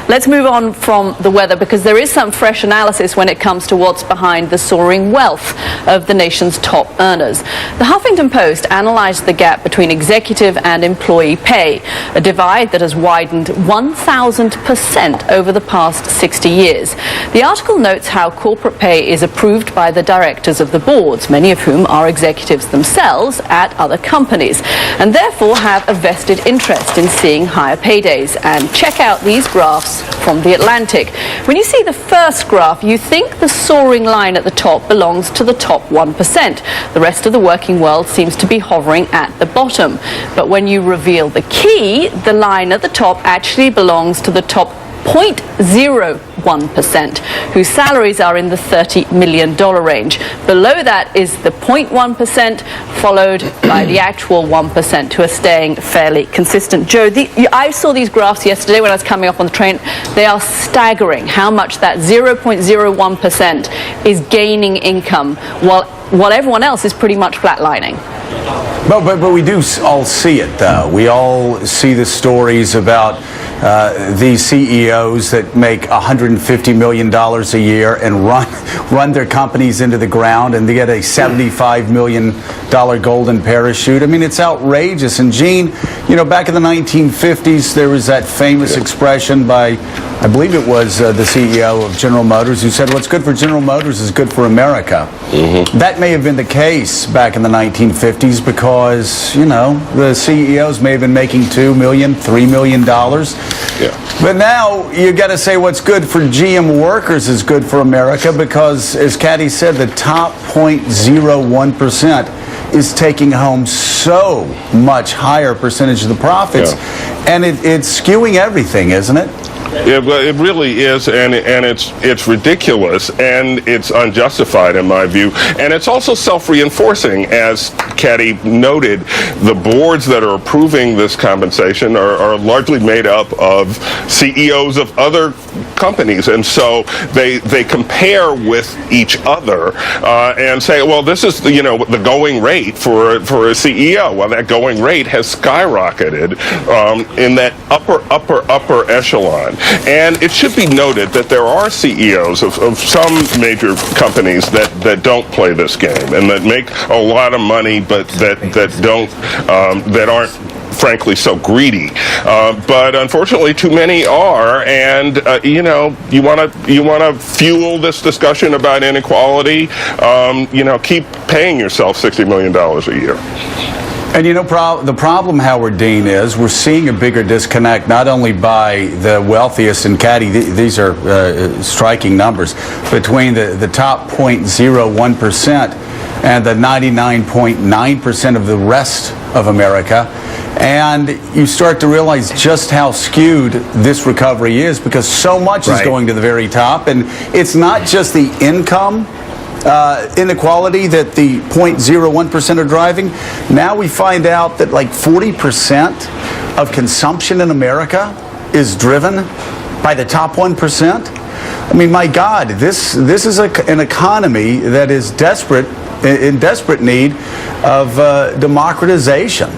Let's move on from the weather, because there is some fresh analysis when it comes to what's behind the soaring wealth of the nation's top earners. The Huffington Post analyzed the gap between executive and employee pay, a divide that has widened 1,000% over the past 60 years. The article notes how corporate pay is approved by the directors of the boards, many of whom are executives themselves at other companies, and therefore have a vested interest in seeing higher paydays. And check out these graphs from The Atlantic. When you see the first graph, you think the soaring line at the top belongs to the top 1%. The rest of the working world seems to be hovering at the bottom. But when you reveal the key, the line at the top actually belongs to the top 0.01%, whose salaries are in the $30 million range. Below that is the 0.1%, followed by the actual 1%, who are staying fairly consistent. Joe, I saw these graphs yesterday when I was coming up on the train. They are staggering how much that 0.01% is gaining income, while everyone else is pretty much flatlining. But we do all see it, though. We all see the stories about these CEOs that make $150 million a year and run their companies into the ground, and they get a $75 million golden parachute. I mean, it's outrageous. And Gene, you know, back in the 1950s, there was that famous expression by, I believe it was the CEO of General Motors, who said, what's good for General Motors is good for America. Mm-hmm. That may have been the case back in the 1950s because, you know, the CEOs may have been making $2 million, $3 million. Yeah. But now you got to say what's good for GM workers is good for America, because, as Caddy said, the top 0.01% is taking home so much higher percentage of the profits, and it's skewing everything, isn't it? It really is, and it's ridiculous, and it's unjustified in my view, and it's also self-reinforcing. As Caddy noted, the boards that are approving this compensation are largely made up of CEOs of other companies, and so they compare with each other and say, well, this is the going rate for a CEO. Well, that going rate has skyrocketed in that upper echelon. And it should be noted that there are CEOs of some major companies that don't play this game and that make a lot of money, but that aren't frankly so greedy. But unfortunately, too many are, and you want to fuel this discussion about inequality. Keep paying yourself $60 million a year. And the problem, Howard Dean, is we're seeing a bigger disconnect not only by the wealthiest, and Caddy, these are striking numbers, between the top 0.01% and the 99.9% of the rest of America. And you start to realize just how skewed this recovery is, because so much is going to the very top. And it's not just the income inequality that the 0.01% are driving. Now we find out that like 40% of consumption in America is driven by the top 1%. I mean, my God, this is an economy that is in desperate need of democratization.